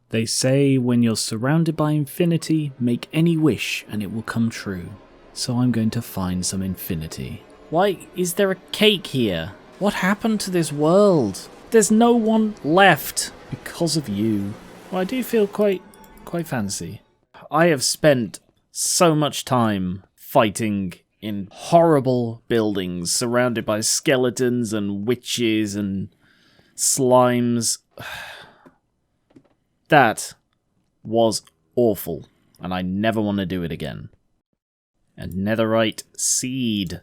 They say when you're surrounded by infinity, make any wish and it will come true. So I'm going to find some infinity. Why is there a cake here? What happened to this world? There's no one left because of you. Well, I do feel quite fancy. I have spent so much time fighting in horrible buildings surrounded by skeletons and witches and slimes. That was awful, and I never want to do it again. And netherite seed.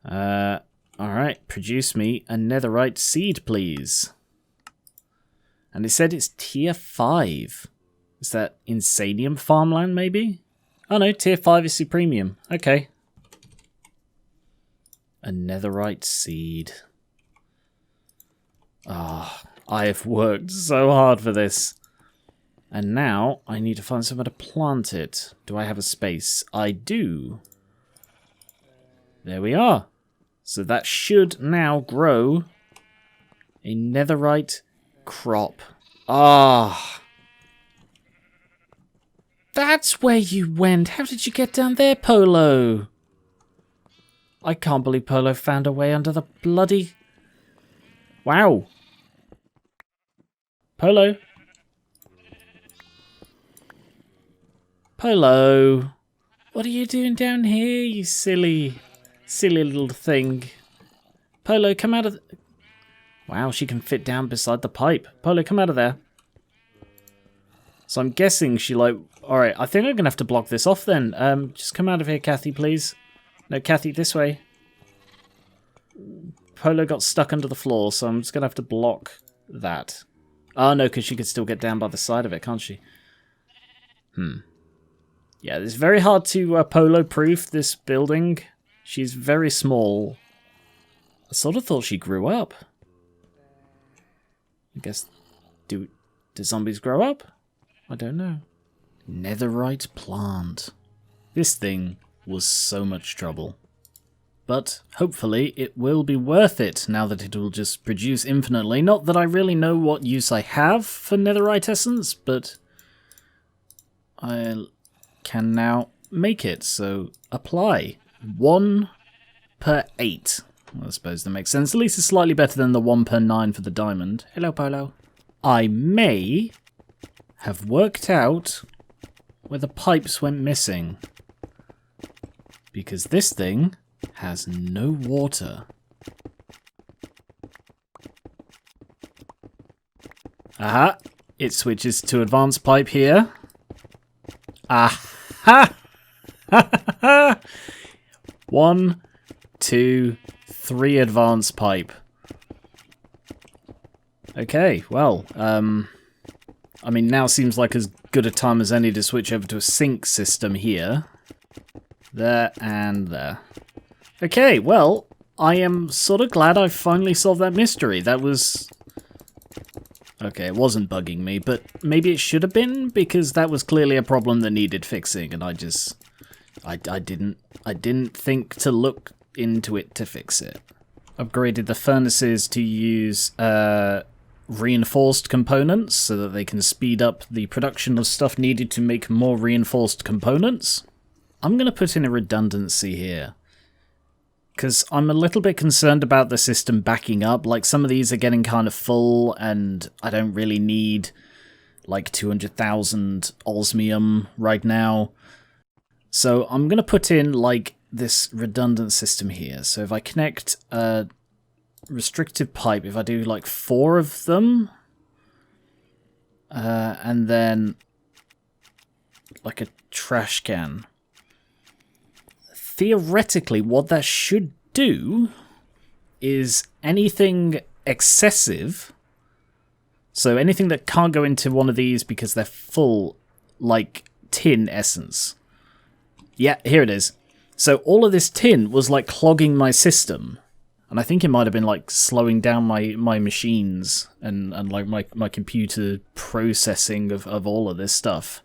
Alright, produce me a netherite seed, please. And it said it's tier 5. Is that Insanium farmland, maybe? Oh no, tier 5 is Supremium. Okay. A netherite seed. Ah, I have worked so hard for this. And now I need to find somewhere to plant it. Do I have a space? I do. There we are. So that should now grow a netherite crop. Ah. That's where you went. How did you get down there, Polo? I can't believe Polo found a way under the bloody... Wow. Polo. Polo. What are you doing down here, you silly little thing? Polo, come out of... Wow, she can fit down beside the pipe. Polo, come out of there. So I'm guessing she like... Alright, I think I'm going to have to block this off then. Just come out of here, Kathy, please. No, Kathy, this way. Polo got stuck under the floor, so I'm just going to have to block that. Oh, no, because she could still get down by the side of it, can't she? Yeah, it's very hard to Polo-proof this building. She's very small. I sort of thought she grew up. I guess... Do zombies grow up? I don't know. Netherite plant. This thing was so much trouble. But hopefully it will be worth it now that it will just produce infinitely. Not that I really know what use I have for netherite essence, but I can now make it. So apply. 1 per 8. Well, I suppose that makes sense. At least it's slightly better than the 1 per 9 for the diamond. Hello, Polo. I may have worked out where the pipes went missing. Because this thing has no water. Aha! It switches to advanced pipe here. Aha! 1, 2, 3 advanced pipe. Okay, well, I mean, now seems like as good a time as any to switch over to a sink system here. There and there. Okay, well, I am sort of glad I finally solved that mystery. That was... Okay, it wasn't bugging me, but maybe it should have been, because that was clearly a problem that needed fixing, and I just... I didn't think to look into it to fix it. Upgraded the furnaces to use reinforced components so that they can speed up the production of stuff needed to make more reinforced components. I'm going to put in a redundancy here, because I'm a little bit concerned about the system backing up. Like, some of these are getting kind of full, and I don't really need, like, 200,000 osmium right now. So I'm going to put in, like, this redundant system here. So if I connect a restricted pipe, if I do, like, 4 of them, and then, like, a trash can. Theoretically, what that should do is anything excessive, so anything that can't go into one of these because they're full, like tin essence. Yeah, here it is. So all of this tin was like clogging my system, and I think it might have been like slowing down my machines and like my computer processing of all of this stuff.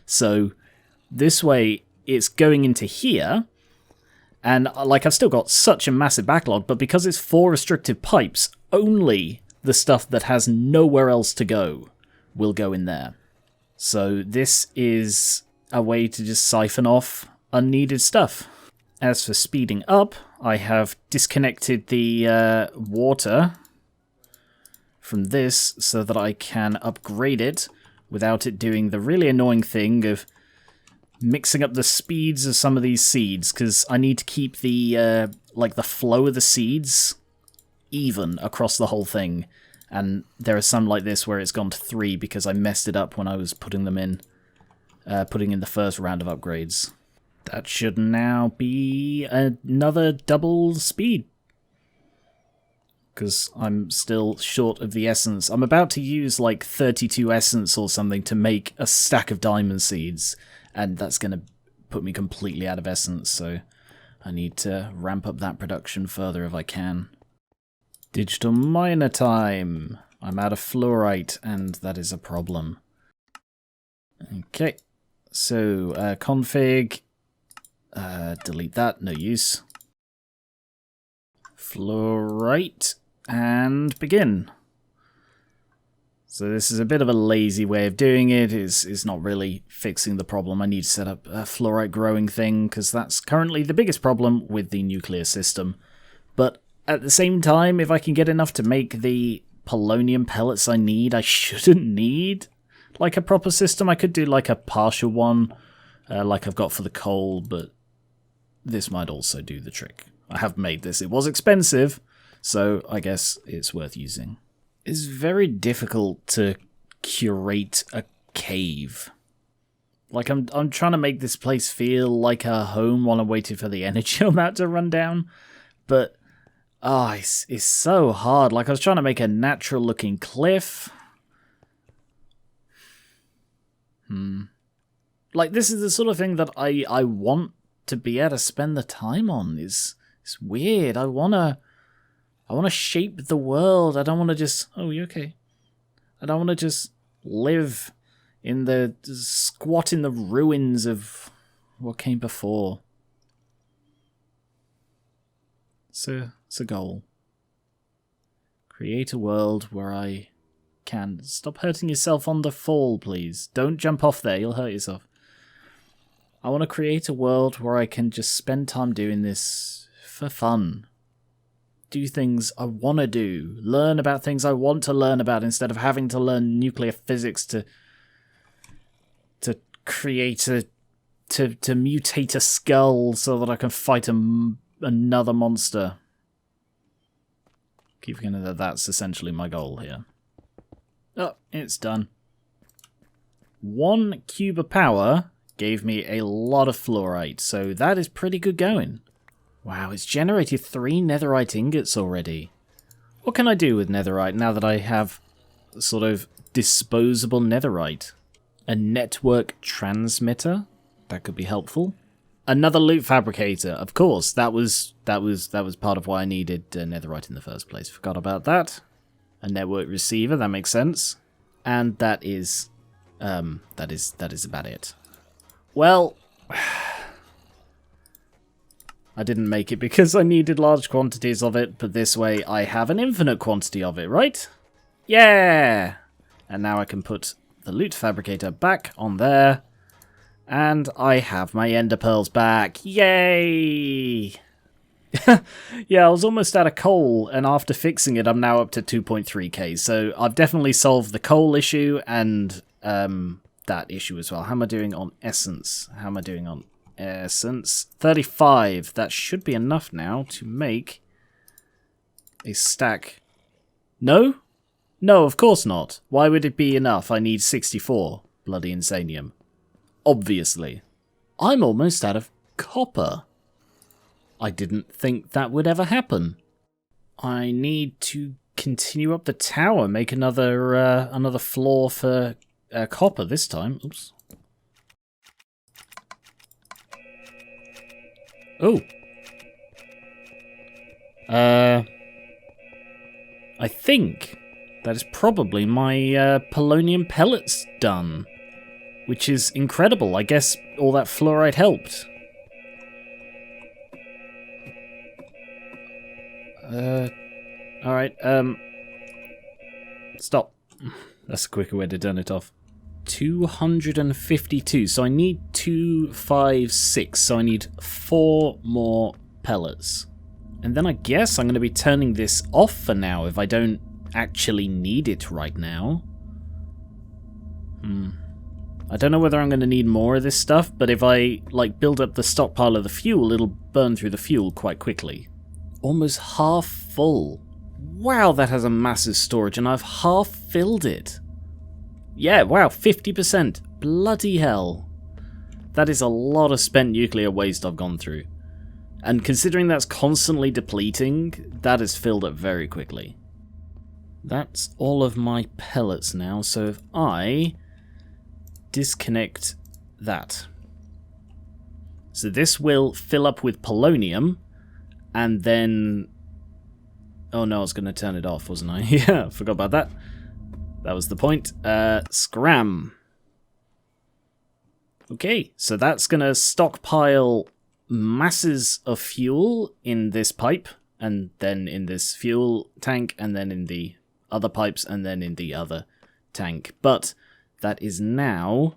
So this way it's going into here. And, like, I've still got such a massive backlog, but because it's 4 restricted pipes, only the stuff that has nowhere else to go will go in there. So this is a way to just siphon off unneeded stuff. As for speeding up, I have disconnected the water from this so that I can upgrade it without it doing the really annoying thing of mixing up the speeds of some of these seeds, because I need to keep the like the flow of the seeds even across the whole thing. And there are some like this where it's gone to 3 because I messed it up when I was putting them in, putting in the first round of upgrades. That should now be another double speed, because I'm still short of the essence. I'm about to use like 32 essence or something to make a stack of diamond seeds, and that's going to put me completely out of essence, so I need to ramp up that production further if I can. Digital miner time! I'm out of fluorite, and that is a problem. Okay, so config, delete that, no use. Fluorite, and begin. So this is a bit of a lazy way of doing it. It's not really fixing the problem. I need to set up a fluorite growing thing, because that's currently the biggest problem with the nuclear system. But at the same time, if I can get enough to make the polonium pellets I need, I shouldn't need like a proper system. I could do like a partial one, like I've got for the coal, but this might also do the trick. I have made this. It was expensive, so I guess it's worth using. It's very difficult to curate a cave. Like, I'm trying to make this place feel like a home while I'm waiting for the energy on that to run down, but it's so hard. Like, I was trying to make a natural looking cliff. Like, this is the sort of thing that I want to be able to spend the time on. It's weird. I wanna shape the world. I don't want to just... Oh, you okay? I don't want to just live in squat in the ruins of what came before. It's a goal. Create a world where I can... Stop hurting yourself on the fall, please. Don't jump off there. You'll hurt yourself. I want to create a world where I can just spend time doing this for fun. Do things I want to do. Learn about things I want to learn about instead of having to learn nuclear physics to create to mutate a skull so that I can fight another monster. Keep forgetting that that's essentially my goal here. Oh, it's done. 1 cube of power gave me a lot of fluorite, so that is pretty good going. Wow, it's generated 3 netherite ingots already. What can I do with netherite now that I have sort of disposable netherite? A network transmitter? That could be helpful. Another loot fabricator. Of course, that was part of why I needed netherite in the first place. Forgot about that. A network receiver, that makes sense. And that is about it. Well, I didn't make it because I needed large quantities of it, but this way I have an infinite quantity of it, right? Yeah! And now I can put the loot fabricator back on there, and I have my ender pearls back. Yay! Yeah, I was almost out of coal, and after fixing it, I'm now up to 2.3k, so I've definitely solved the coal issue and that issue as well. How am I doing on essence? How am I doing on essence? 35. That should be enough now to make a stack. No? No, of course not. Why would it be enough? I need 64. Bloody insanium. Obviously. I'm almost out of copper. I didn't think that would ever happen. I need to continue up the tower, make another floor for copper this time. Oops. Oh. I think that is probably my polonium pellets done, which is incredible. I guess all that fluoride helped. Alright, stop. That's a quicker way to turn it off. 252. So I need 256. So I need 4 more pellets. And then I guess I'm going to be turning this off for now if I don't actually need it right now. I don't know whether I'm going to need more of this stuff, but if I like build up the stockpile of the fuel, it'll burn through the fuel quite quickly. Almost half full. Wow, that has a massive storage, and I've half filled it. Yeah, wow, 50%. Bloody hell. That is a lot of spent nuclear waste I've gone through. And considering that's constantly depleting, that is filled up very quickly. That's all of my pellets now, so if I disconnect that. So this will fill up with polonium, and then... Oh no, I was going to turn it off, wasn't I? Yeah, forgot about that. That was the point. Scram. Okay, so that's going to stockpile masses of fuel in this pipe, and then in this fuel tank, and then in the other pipes, and then in the other tank. But that is now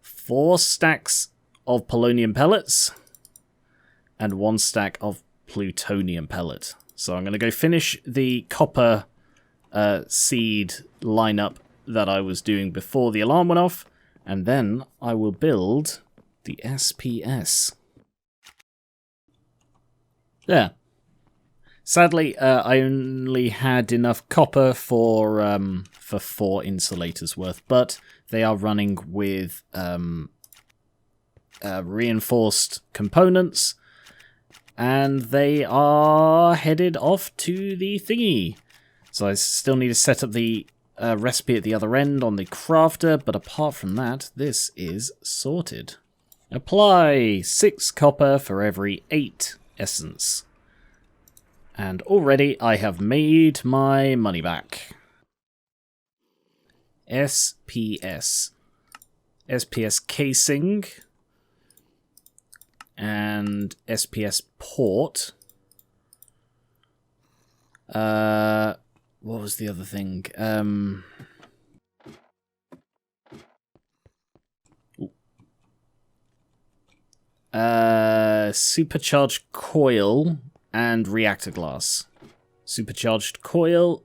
4 stacks of polonium pellets and 1 stack of plutonium pellet. So I'm going to go finish the copper seed lineup that I was doing before the alarm went off, and then I will build the SPS. There. Sadly, I only had enough copper for 4 insulators worth, but they are running with reinforced components, and they are headed off to the thingy. So I still need to set up the recipe at the other end on the crafter, but apart from that, this is sorted. Apply 6 copper for every 8 essence. And already I have made my money back. SPS. SPS casing. And SPS port. What was the other thing? Supercharged coil and reactor glass. Supercharged coil,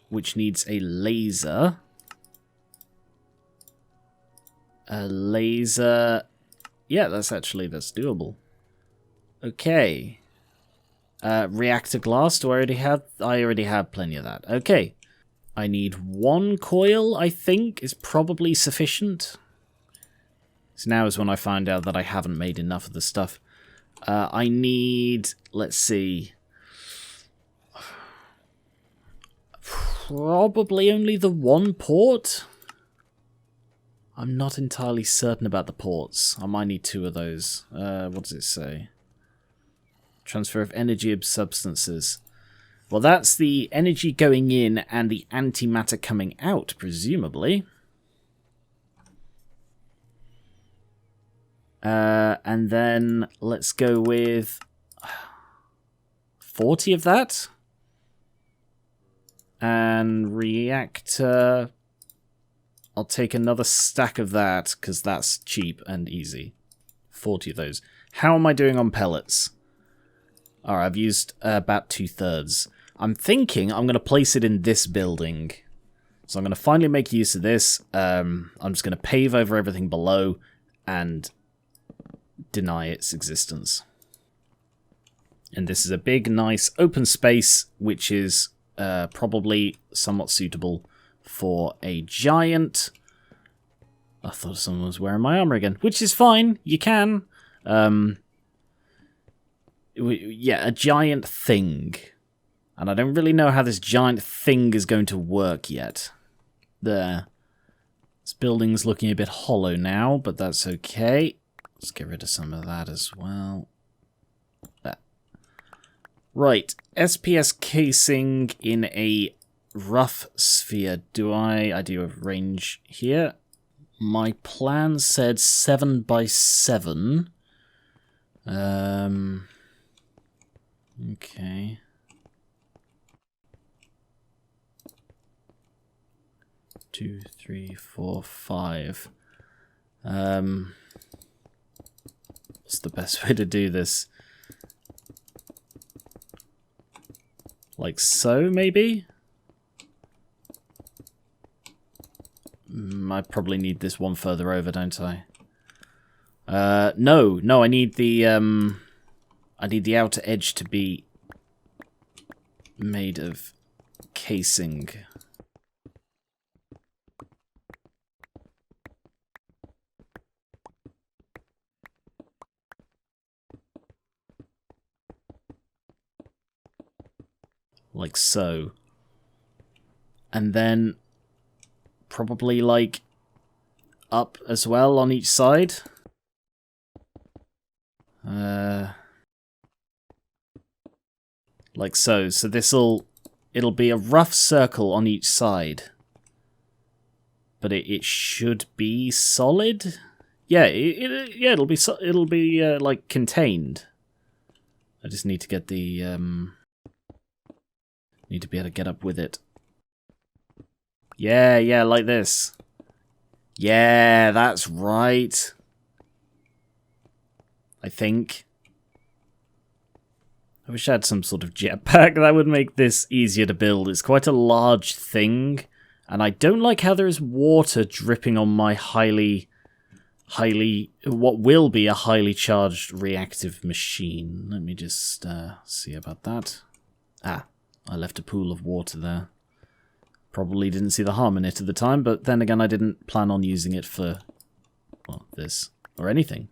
which needs a laser. A laser... Yeah, that's doable. Okay. Reactor glass, do I already have? I already have plenty of that. Okay. I need 1 coil, I think, is probably sufficient. So now is when I find out that I haven't made enough of the stuff. I need, let's see, probably only the 1 port. I'm not entirely certain about the ports. I might need 2 of those. What does it say? Transfer of energy of substances. Well, that's the energy going in and the antimatter coming out, presumably. And then let's go with 40 of that. And reactor, I'll take another stack of that because that's cheap and easy. 40 of those. How am I doing on pellets? Alright, I've used about 2/3. I'm thinking I'm going to place it in this building. So I'm going to finally make use of this. I'm just going to pave over everything below and deny its existence. And this is a big, nice open space, which is probably somewhat suitable for a giant... I thought someone was wearing my armor again, which is fine. You can. Yeah, a giant thing. And I don't really know how this giant thing is going to work yet. There. This building's looking a bit hollow now, but that's okay. Let's get rid of some of that as well. There. Right, SPS casing in a rough sphere. I do a range here. My plan said 7 by 7. Okay. 2, 3, 4, 5. What's the best way to do this? Like so, maybe? I probably need this one further over, don't I? No, I need the outer edge to be made of casing. Like so. And then probably like up as well on each side. Like so. So it'll be a rough circle on each side. But it should be solid. Yeah, it'll be like contained. I just need to get the need to be able to get up with it. Yeah, like this. Yeah, that's right. I think. I wish I had some sort of jetpack. That would make this easier to build. It's quite a large thing. And I don't like how there is water dripping on my what will be a highly charged reactive machine. Let me just see about that. Ah, I left a pool of water there. Probably didn't see the harm in it at the time, but then again I didn't plan on using it for, well, this, or anything.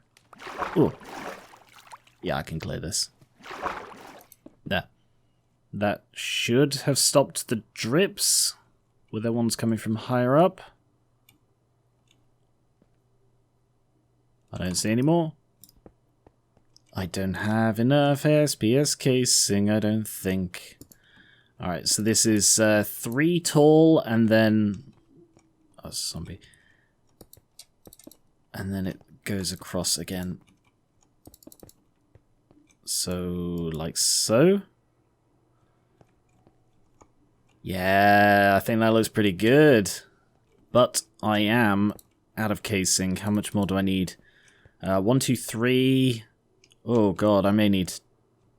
Ooh. Yeah, I can clear this. There. That should have stopped the drips. Were there ones coming from higher up? I don't see any more. I don't have enough SPS casing, I don't think. Alright, so this is 3 tall, and then... Oh, zombie. And then it goes across again. So, like so. Yeah, I think that looks pretty good. But I am out of casing. How much more do I need? 1, 2, 3... Oh god, I may need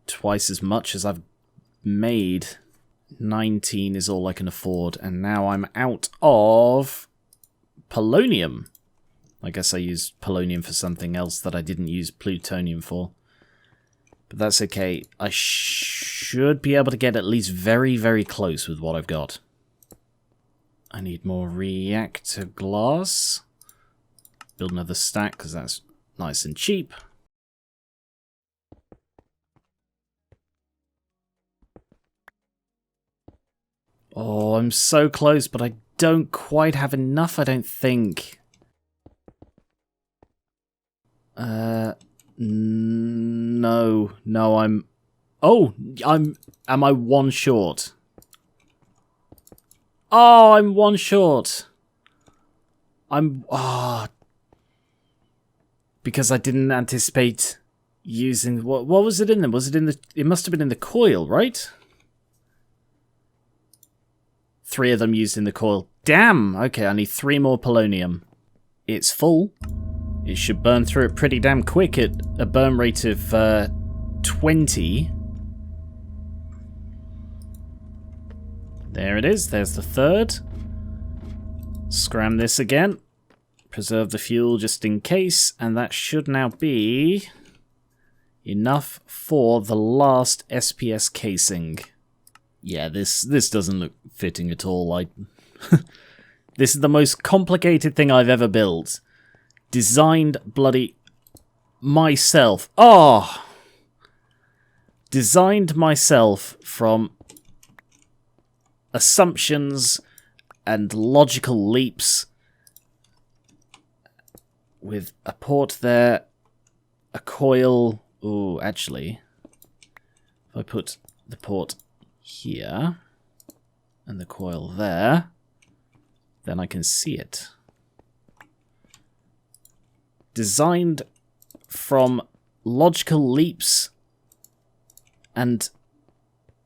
twice as much as I've made. 19 is all I can afford, and now I'm out of polonium. I guess I used polonium for something else that I didn't use plutonium for. But that's okay. I should be able to get at least very, very close with what I've got. I need more reactor glass. Build another stack, because that's nice and cheap. Oh, I'm so close, but I don't quite have enough, I don't think. No, I'm... Oh, am I 1 short? Oh, I'm 1 short. Because I didn't anticipate using... What was it in them? Was it in the... It must have been in the coil, right? 3 of them used in the coil. Damn! Okay, I need 3 more polonium. It's full. It should burn through it pretty damn quick at a burn rate of 20. There it is. There's the 3rd. Scram this again. Preserve the fuel just in case. And that should now be enough for the last SPS casing. Yeah, this doesn't look fitting at all. This is the most complicated thing I've ever built. Designed bloody myself. Oh! Designed myself from assumptions and logical leaps. With a port there, a coil. Oh, actually, if I put the port here and the coil there, then I can see it. Designed from logical leaps, and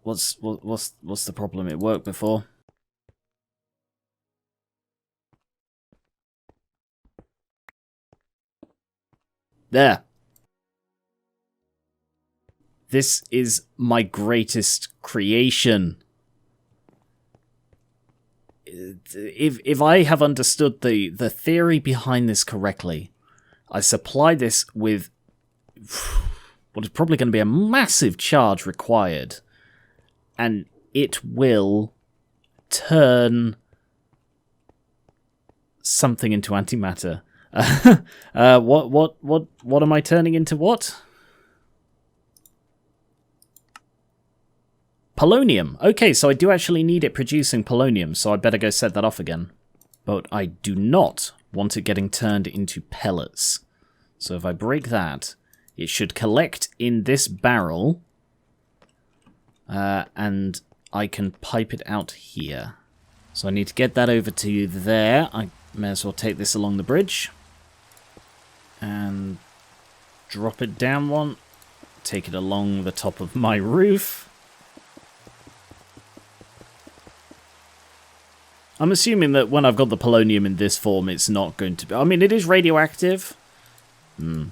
what's the problem? It worked before. There. This is my greatest creation. If I have understood the theory behind this correctly, I supply this with what is probably going to be a massive charge required, and it will turn something into antimatter. What am I turning into? What? Polonium. Okay, so I do actually need it producing polonium, so I better go set that off again. But I do not want it getting turned into pellets. So if I break that, it should collect in this barrel, and I can pipe it out here. So I need to get that over to there. I may as well take this along the bridge and drop it down one. Take it along the top of my roof. I'm assuming that when I've got the polonium in this form, it's not going to be... I mean, it is radioactive. And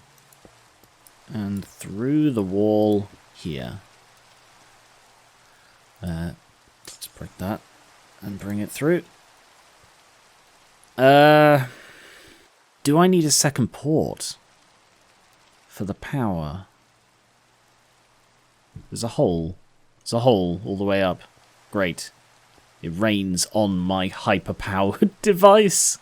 through the wall here. Let's break that and bring it through. Do I need a second port for the power? There's a hole. There's a hole all the way up. Great. It rains on my hyper-powered device.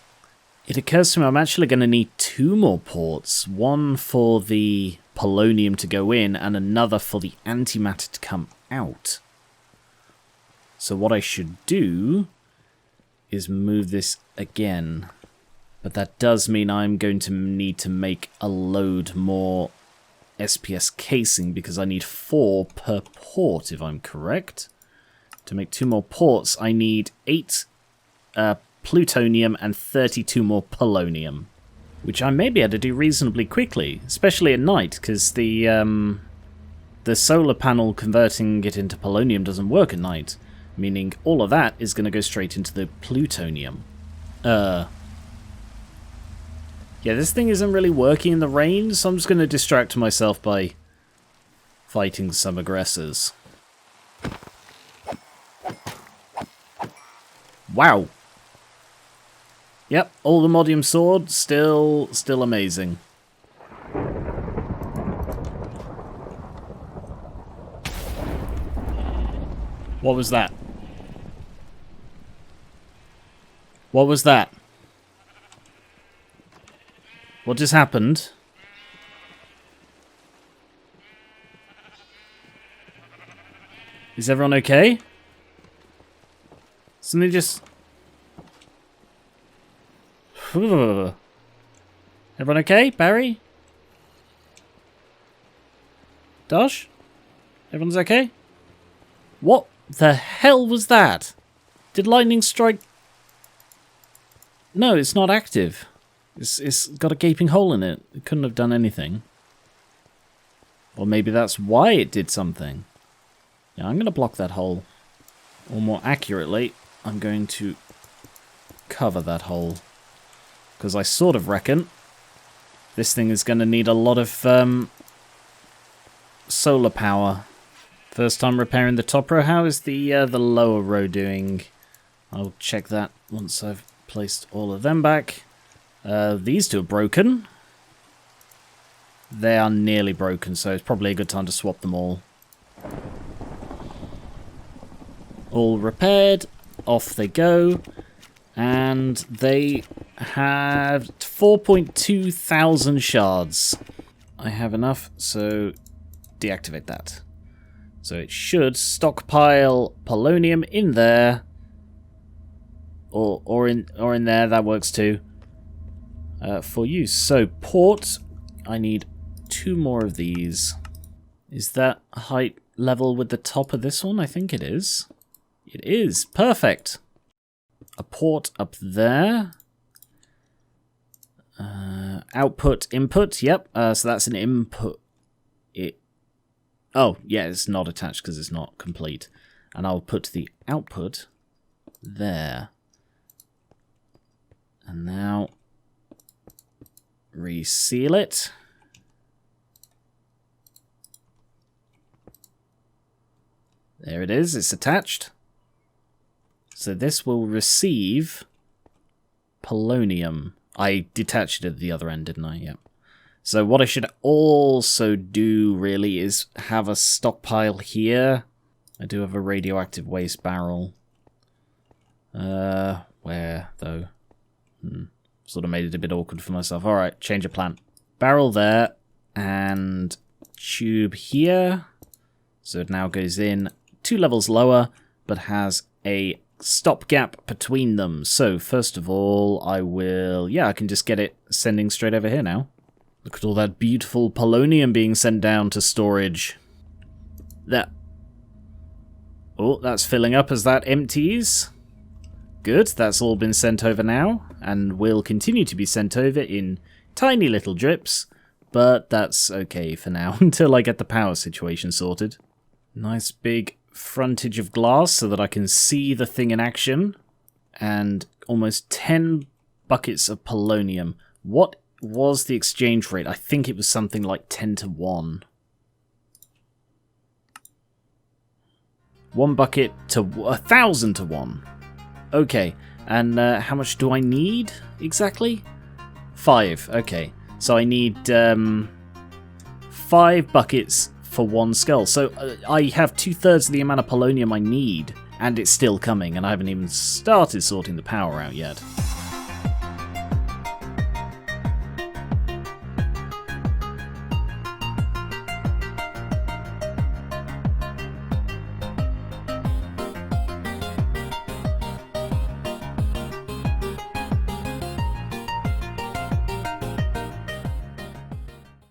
It occurs to me I'm actually going to need 2 more ports. One for the polonium to go in and another for the antimatter to come out. So what I should do is move this again. But that does mean I'm going to need to make a load more SPS casing because I need 4 per port, if I'm correct. To make 2 more ports, I need 8 plutonium and 32 more polonium, which I may be able to do reasonably quickly, especially at night, because the solar panel converting it into polonium doesn't work at night, meaning all of that is going to go straight into the plutonium. Yeah, this thing isn't really working in the rain, so I'm just going to distract myself by fighting some aggressors. Wow. Yep, all the modium sword, still amazing. What was that? What was that? What just happened? Is everyone okay? Something just... Everyone okay? Barry? Dosh? Everyone's okay? What the hell was that? Did lightning strike... No, it's not active. It's got a gaping hole in it. It couldn't have done anything. Or maybe that's why it did something. Yeah, I'm going to block that hole. Or more accurately, I'm going to cover that hole. Because I sort of reckon this thing is going to need a lot of solar power. First time repairing the top row. How is the lower row doing? I'll check that once I've placed all of them back. These 2 are broken. They are nearly broken, so it's probably a good time to swap them all. All repaired. Off they go. And they have 4.2 thousand shards. I have enough, so deactivate that. So it should stockpile polonium in there. Or in there, that works too. For use. So port, I need 2 more of these. Is that height level with the top of this one? I think it is. It is. Perfect. A port up there. Output, input. Yep. So that's an input. Oh, yeah, it's not attached because it's not complete. And I'll put the output there. And now reseal it. There it is, it's attached. So this will receive polonium. I detached it at the other end, didn't I? Yep. So what I should also do, really, is have a stockpile here. I do have a radioactive waste barrel. Where, though? Sort of made it a bit awkward for myself. Alright, change of plan. Barrel there, and tube here. So it now goes in 2 levels lower, but has a stopgap between them. So, first of all, I will... Yeah, I can just get it sending straight over here now. Look at all that beautiful polonium being sent down to storage. There. Oh, that's filling up as that empties. Good, that's all been sent over now, and will continue to be sent over in tiny little drips, but that's okay for now, until I get the power situation sorted. Nice big frontage of glass so that I can see the thing in action, and almost 10 buckets of polonium. What was the exchange rate? I think it was something like 10 to 1. 1 bucket to 1,000 to 1. Okay, and how much do I need exactly? 5, okay. So I need 5 buckets for 1 skull. So I have 2/3 of the amount of polonium I need, and it's still coming, and I haven't even started sorting the power out yet.